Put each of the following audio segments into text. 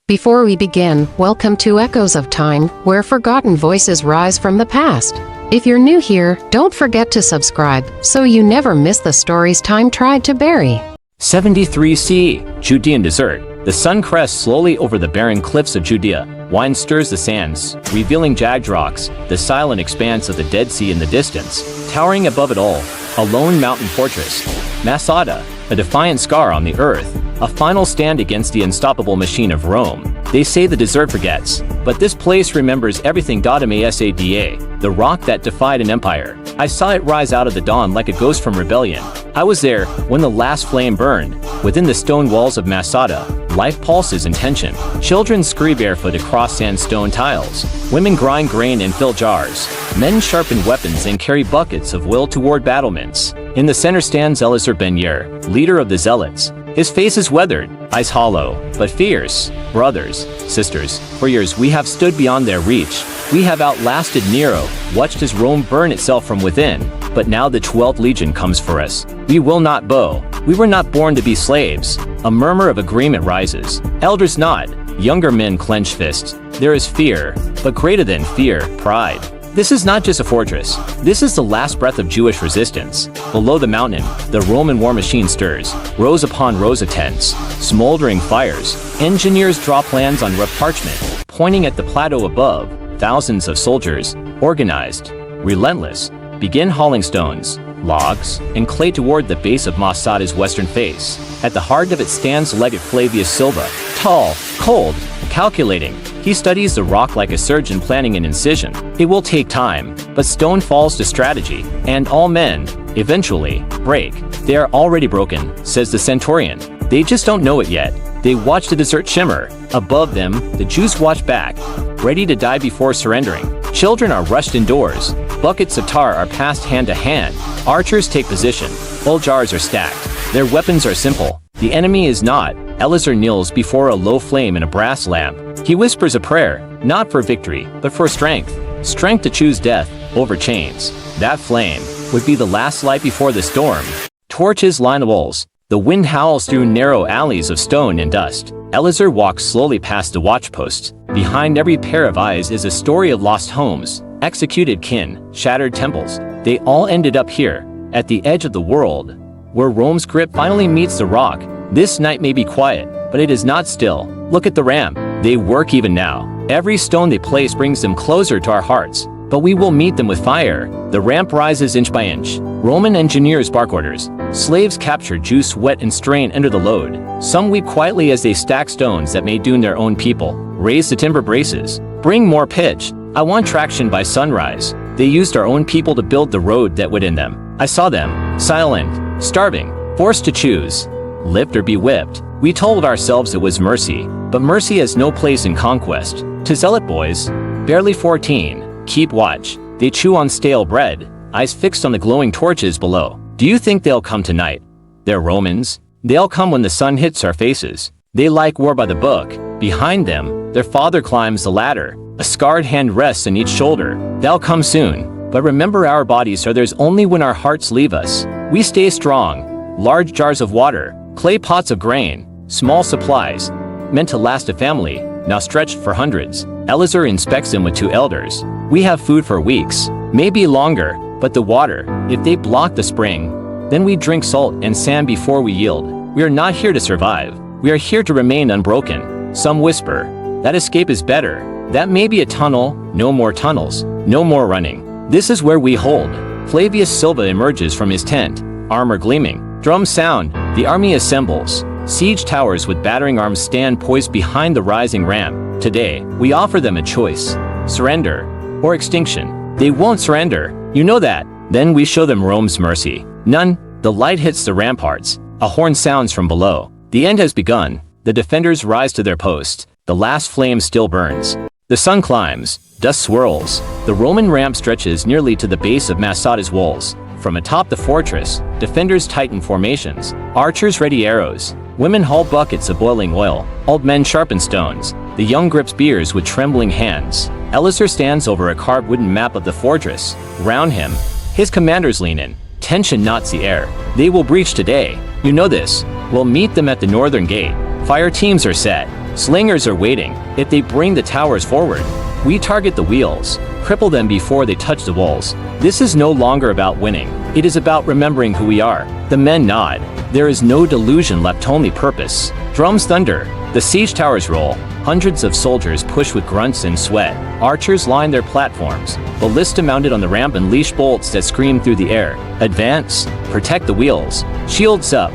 Before we begin, welcome to Echoes of Time, where forgotten voices rise from the past. If you're new here, don't forget to subscribe, so you never miss the stories time tried to bury. 73 CE, Judean desert. The sun crests slowly over the barren cliffs of Judea. Wine stirs the sands, revealing jagged rocks, the silent expanse of the Dead Sea in the distance. Towering above it all, a lone mountain fortress. Masada, a defiant scar on the earth, a final stand against the unstoppable machine of Rome. They say the desert forgets, but this place remembers everything. Masada, the rock that defied an empire. I saw it rise out of the dawn like a ghost from rebellion. I was there when the last flame burned. Within the stone walls of Masada, life pulses in tension. Children scurry barefoot across sandstone tiles. Women grind grain and fill jars. Men sharpen weapons and carry buckets of will toward battlements. In the center stands Eliezer ben Yair, leader of the Zealots. His face is weathered, eyes hollow, but fierce. Brothers, sisters, for years we have stood beyond their reach. We have outlasted Nero, watched as Rome burn itself from within. But now the 12th Legion comes for us. We will not bow. We were not born to be slaves. A murmur of agreement rises. Elders nod. Younger men clench fists. There is fear, but greater than fear, pride. This is not just a fortress. This is the last breath of Jewish resistance. Below the mountain, the Roman war machine stirs. Rows upon rows of tents. Smoldering fires. Engineers draw plans on rough parchment. Pointing at the plateau above, thousands of soldiers, organized, relentless, begin hauling stones, logs, and clay toward the base of Masada's western face. At the heart of it stands Legate Flavius Silva, tall, cold, calculating. He studies the rock like a surgeon planning an incision. It will take time, but stone falls to strategy, and all men, eventually, break. They are already broken, says the centurion. They just don't know it yet. They watch the desert shimmer. Above them, the Jews watch back, ready to die before surrendering. Children are rushed indoors. Buckets of tar are passed hand to hand. Archers take position. Full jars are stacked. Their weapons are simple. The enemy is not. Eliezer kneels before a low flame in a brass lamp. He whispers a prayer, not for victory, but for strength. Strength to choose death over chains. That flame would be the last light before the storm. Torches line the walls. The wind howls through narrow alleys of stone and dust. Eliezer walks slowly past the watchposts. Behind every pair of eyes is a story of lost homes, executed kin, shattered temples. They all ended up here, at the edge of the world, where Rome's grip finally meets the rock. This night may be quiet, but it is not still. Look at the ramp. They work even now. Every stone they place brings them closer to our hearts. But we will meet them with fire. The ramp rises inch by inch. Roman engineers bark orders. Slaves capture, juice, sweat, and strain under the load. Some weep quietly as they stack stones that may doom their own people. Raise the timber braces. Bring more pitch. I want traction by sunrise. They used our own people to build the road that would end them. I saw them, silent, starving, forced to choose. Lift or be whipped. We told ourselves it was mercy, but mercy has no place in conquest. To zealot boys, barely 14, keep watch. They chew on stale bread, eyes fixed on the glowing torches below. Do you think they'll come tonight? They're Romans. They'll come when the sun hits our faces. They like war by the book. Behind them, their father climbs the ladder. A scarred hand rests on each shoulder. They'll come soon. But remember, our bodies are theirs only when our hearts leave us. We stay strong. Large jars of water, clay pots of grain, small supplies, meant to last a family, now stretched for hundreds. Eliezer inspects them with 2 elders. We have food for weeks, maybe longer, but the water, if they block the spring, then we drink salt and sand before we yield. We are not here to survive. We are here to remain unbroken. Some whisper, that escape is better. That may be a tunnel. No more tunnels. No more running. This is where we hold. Flavius Silva emerges from his tent, armor gleaming. Drums sound. The army assembles. Siege towers with battering arms stand poised behind the rising ramp. Today, we offer them a choice. Surrender or extinction. They won't surrender. You know that. Then we show them Rome's mercy. None. The light hits the ramparts. A horn sounds from below. The end has begun. The defenders rise to their post. The last flame still burns. The sun climbs. Dust swirls. The Roman ramp stretches nearly to the base of Masada's walls. From atop the fortress, defenders tighten formations. Archers ready arrows. Women haul buckets of boiling oil. Old men sharpen stones. The young grip spears with trembling hands. Eliezer stands over a carved wooden map of the fortress. Round him, his commanders lean in. Tension knots the air. They will breach today. You know this. We'll meet them at the northern gate. Fire teams are set. Slingers are waiting. If they bring the towers forward, we target the wheels, cripple them before they touch the walls. This is no longer about winning. It is about remembering who we are. The men nod. There is no delusion left, only purpose. Drums thunder. The siege towers roll. Hundreds of soldiers push with grunts and sweat. Archers line their platforms. Ballista mounted on the ramp unleash bolts that scream through the air. Advance. Protect the wheels. Shields up.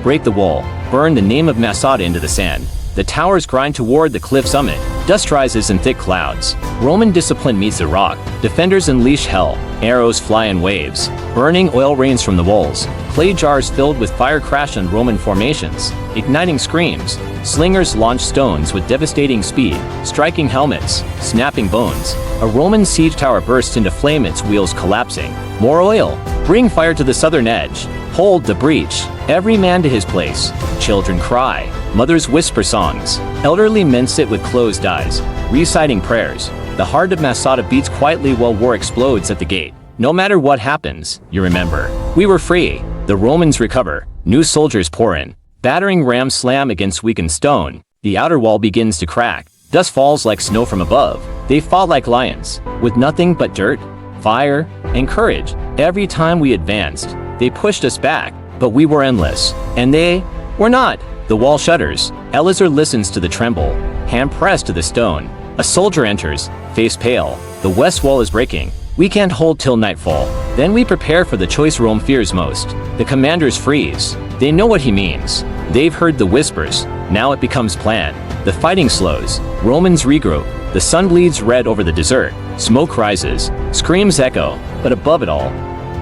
Break the wall. Burn the name of Masada into the sand. The towers grind toward the cliff summit. Dust rises in thick clouds. Roman discipline meets the rock. Defenders unleash hell. Arrows fly in waves. Burning oil rains from the walls. Clay jars filled with fire crash on Roman formations. Igniting screams. Slingers launch stones with devastating speed, striking helmets, snapping bones. A Roman siege tower bursts into flame, its wheels collapsing. More oil. Bring fire to the southern edge. Hold the breach. Every man to his place. Children cry. Mothers whisper songs. Elderly men sit with closed eyes, reciting prayers. The heart of Masada beats quietly while war explodes at the gate. No matter what happens, you remember. We were free. The Romans recover. New soldiers pour in. Battering rams slam against weakened stone. The outer wall begins to crack. Dust falls like snow from above. They fought like lions, with nothing but dirt, fire, and courage. Every time we advanced, they pushed us back, but we were endless. And they were not. The wall shudders. Eleazar listens to the tremble, hand pressed to the stone. A soldier enters, face pale. The west wall is breaking. We can't hold till nightfall. Then we prepare for the choice Rome fears most. The commanders freeze. They know what he means. They've heard the whispers. Now it becomes planned. The fighting slows. Romans regroup. The sun bleeds red over the desert. Smoke rises. Screams echo. But above it all,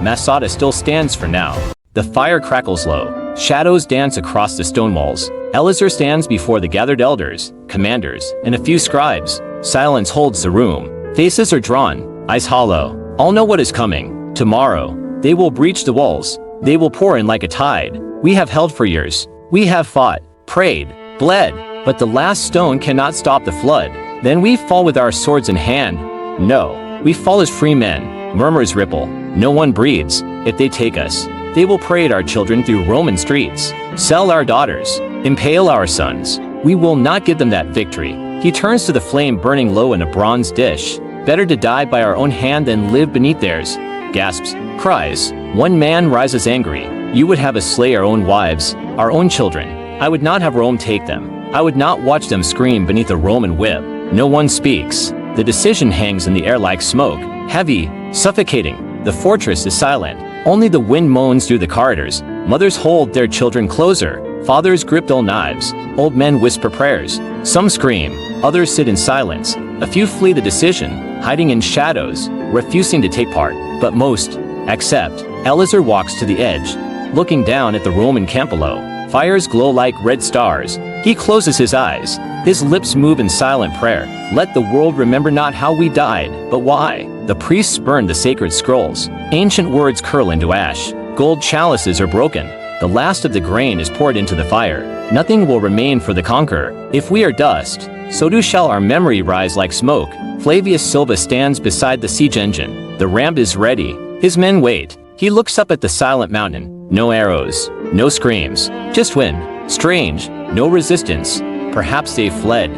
Masada still stands for now. The fire crackles low. Shadows dance across the stone walls. Eleazar stands before the gathered elders, commanders, and a few scribes. Silence holds the room. Faces are drawn, eyes hollow. All know what is coming. Tomorrow, they will breach the walls. They will pour in like a tide. We have held for years. We have fought, prayed, bled, but the last stone cannot stop the flood. Then we fall with our swords in hand. No, we fall as free men. Murmurs ripple. No one breathes. If they take us, they will parade our children through Roman streets, sell our daughters, impale our sons. We will not give them that victory. He turns to the flame burning low in a bronze dish. Better to die by our own hand than live beneath theirs. Gasps, cries. One man rises angry. You would have us slay our own wives, our own children. I would not have Rome take them. I would not watch them scream beneath a Roman whip. No one speaks. The decision hangs in the air like smoke, heavy, suffocating. The fortress is silent. Only the wind moans through the corridors. Mothers hold their children closer. Fathers grip dull knives. Old men whisper prayers. Some scream. Others sit in silence. A few flee the decision, hiding in shadows, refusing to take part. But most accept. Eleazar walks to the edge, looking down at the Roman camp below. Fires glow like red stars. He closes his eyes. His lips move in silent prayer. Let the world remember not how we died, but why. The priests burn the sacred scrolls. Ancient words curl into ash. Gold chalices are broken. The last of the grain is poured into the fire. Nothing will remain for the conqueror. If we are dust, so too shall our memory rise like smoke. Flavius Silva stands beside the siege engine. The ramp is ready. His men wait. He looks up at the silent mountain. No arrows, no screams, just wind. Strange, no resistance. Perhaps they fled.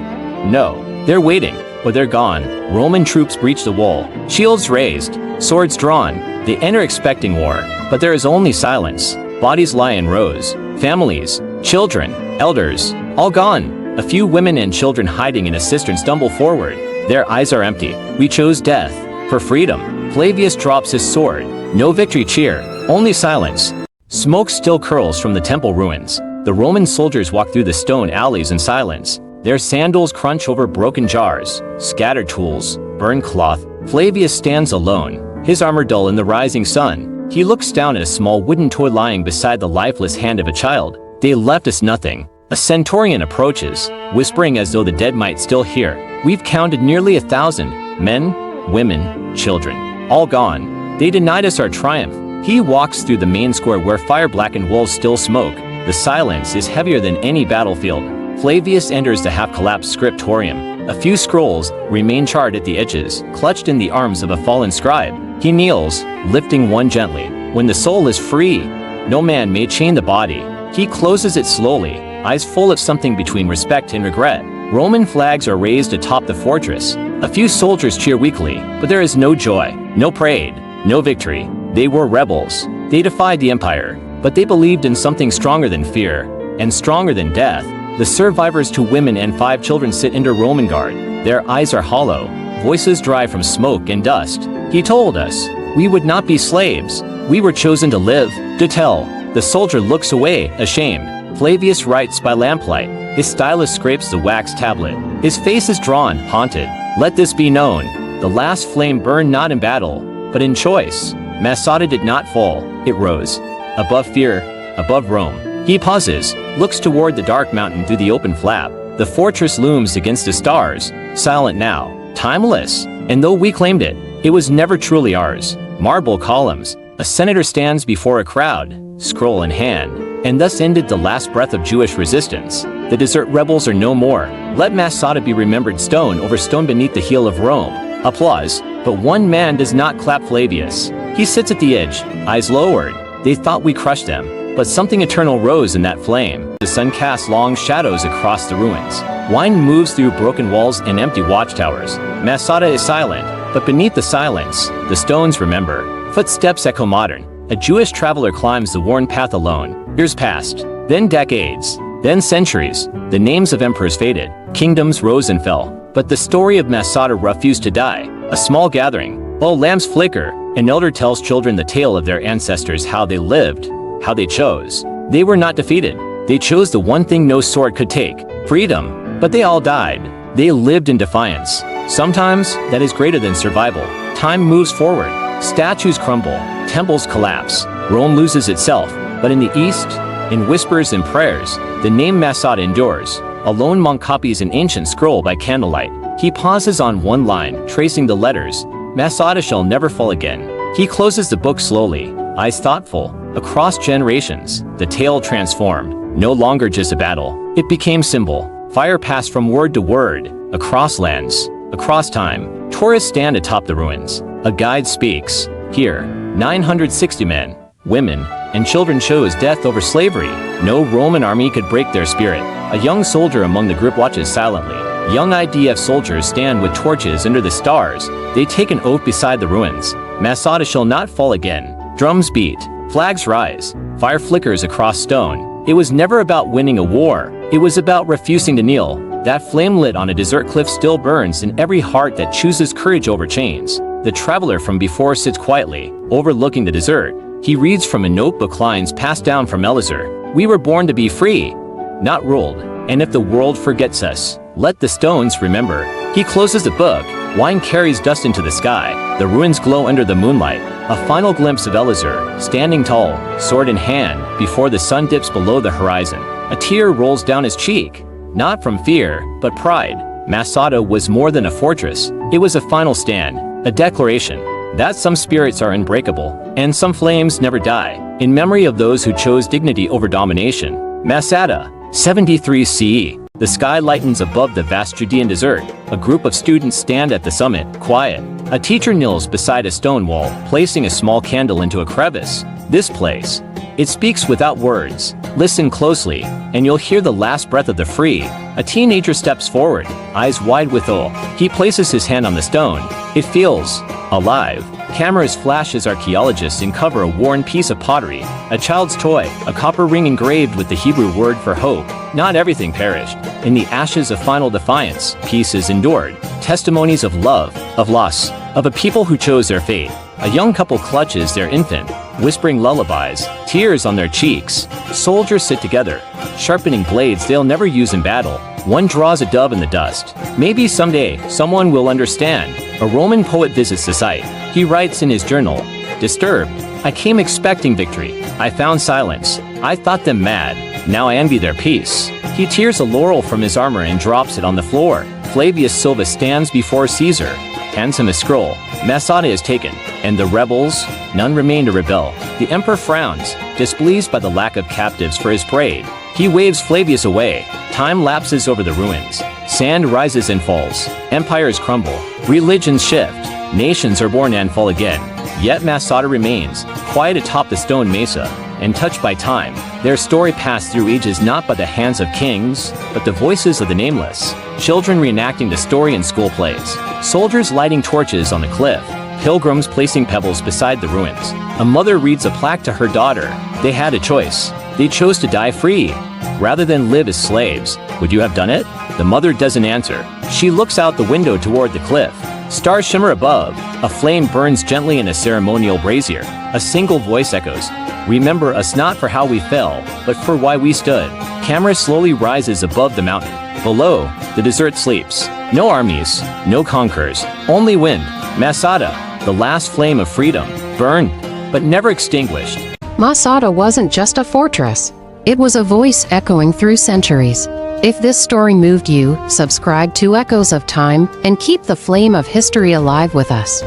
No, they're waiting, or they're gone. Roman troops breach the wall. Shields raised, swords drawn. They enter expecting war, but there is only silence. Bodies lie in rows. Families, children, elders, all gone. A few women and children hiding in a cistern stumble forward. Their eyes are empty. We chose death for freedom. Flavius drops his sword. No victory cheer, only silence. Smoke still curls from the temple ruins. The Roman soldiers walk through the stone alleys in silence. Their sandals crunch over broken jars, scattered tools, burned cloth. Flavius stands alone, his armor dull in the rising sun. He looks down at a small wooden toy lying beside the lifeless hand of a child. They left us nothing. A centurion approaches, whispering as though the dead might still hear. We've counted nearly 1,000, men, women, children, all gone. They denied us our triumph. He walks through the main square where fire-blackened walls still smoke. The silence is heavier than any battlefield. Flavius enters the half-collapsed scriptorium. A few scrolls remain charred at the edges, clutched in the arms of a fallen scribe. He kneels, lifting one gently. When the soul is free, no man may chain the body. He closes it slowly, eyes full of something between respect and regret. Roman flags are raised atop the fortress. A few soldiers cheer weakly, but there is no joy, no parade, no victory. They were rebels. They defied the empire, but they believed in something stronger than fear, and stronger than death. The survivors, 2 women and 5 children, sit under Roman guard. Their eyes are hollow, voices dry from smoke and dust. He told us, we would not be slaves. We were chosen to live, to tell. The soldier looks away, ashamed. Flavius writes by lamplight. His stylus scrapes the wax tablet. His face is drawn, haunted. Let this be known. The last flame burned not in battle, but in choice. Masada did not fall, it rose. Above fear, above Rome. He pauses, looks toward the dark mountain through the open flap. The fortress looms against the stars, silent now, timeless. And though we claimed it, it was never truly ours. Marble columns. A senator stands before a crowd, scroll in hand. And thus ended the last breath of Jewish resistance. The desert rebels are no more. Let Masada be remembered, stone over stone beneath the heel of Rome. Applause. But one man does not clap Flavius. He sits at the edge, eyes lowered. They thought we crushed them, but something eternal rose in that flame. The sun casts long shadows across the ruins. Wine moves through broken walls and empty watchtowers. Masada is silent, but beneath the silence, the stones remember. Footsteps echo modern. A Jewish traveler climbs the worn path alone. Years passed, then decades, then centuries. The names of emperors faded, kingdoms rose and fell. But the story of Masada refused to die. A small gathering, while lamps flicker, an elder tells children the tale of their ancestors, how they lived, how they chose. They were not defeated. They chose the one thing no sword could take, freedom. But they all died. They lived in defiance. Sometimes that is greater than survival. Time moves forward. Statues crumble, temples collapse, Rome loses itself, but in the east, in whispers and prayers, the name Masada endures. A lone monk copies an ancient scroll by candlelight. He pauses on one line, tracing the letters. Masada shall never fall again. He closes the book slowly, eyes thoughtful. Across generations, the tale transformed. No longer just a battle, it became symbol. Fire passed from word to word, across lands, across time. Tourists stand atop the ruins. A guide speaks. Here, 960 men, women, and children chose death over slavery. No Roman army could break their spirit. A young soldier among the group watches silently. Young IDF soldiers stand with torches under the stars. They take an oath beside the ruins. Masada shall not fall again. Drums beat. Flags rise. Fire flickers across stone. It was never about winning a war. It was about refusing to kneel. That flame lit on a desert cliff still burns in every heart that chooses courage over chains. The traveler from before sits quietly, overlooking the desert. He reads from a notebook, lines passed down from Elazar. We were born to be free, not ruled. And if the world forgets us, let the stones remember. He closes the book. Wine carries dust into the sky. The ruins glow under the moonlight. A final glimpse of Elazar, standing tall, sword in hand, before the sun dips below the horizon. A tear rolls down his cheek, not from fear, but pride. Masada was more than a fortress. It was a final stand. A declaration that some spirits are unbreakable, and some flames never die. In memory of those who chose dignity over domination. Masada, 73 CE. The sky lightens above the vast Judean desert. A group of students stand at the summit, quiet. A teacher kneels beside a stone wall, placing a small candle into a crevice. This place, it speaks without words. Listen closely, and you'll hear the last breath of the free. A teenager steps forward, eyes wide with awe. He places his hand on the stone. It feels alive. Cameras flash as archaeologists uncover a worn piece of pottery, a child's toy, a copper ring engraved with the Hebrew word for hope. Not everything perished. In the ashes of final defiance, pieces endured. Testimonies of love, of loss, of a people who chose their fate. A young couple clutches their infant, whispering lullabies, tears on their cheeks. Soldiers sit together, sharpening blades they'll never use in battle. One draws a dove in the dust. Maybe someday, someone will understand. A Roman poet visits the site. He writes in his journal, disturbed. I came expecting victory. I found silence. I thought them mad. Now I envy their peace. He tears a laurel from his armor and drops it on the floor. Flavius Silvus stands before Caesar, hands him a scroll. Masada is taken, and the rebels, none remain to rebel. The emperor frowns, displeased by the lack of captives for his parade. He waves Flavius away. Time lapses over the ruins. Sand rises and falls. Empires crumble. Religions shift. Nations are born and fall again. Yet Masada remains, quiet atop the stone mesa. and touched by time. Their story passed through ages not by the hands of kings, but the voices of the nameless. Children reenacting the story in school plays. Soldiers lighting torches on the cliff. Pilgrims placing pebbles beside the ruins. A mother reads a plaque to her daughter. They had a choice. They chose to die free, rather than live as slaves. Would you have done it? The mother doesn't answer. She looks out the window toward the cliff. Stars shimmer above. A flame burns gently in a ceremonial brazier. A single voice echoes, "Remember us not for how we fell, but for why we stood." Camera slowly rises above the mountain. Below, the desert sleeps. No armies, no conquerors, only wind. Masada, the last flame of freedom, burned, but never extinguished. Masada wasn't just a fortress. It was a voice echoing through centuries. If this story moved you, subscribe to Echoes of Time and keep the flame of history alive with us.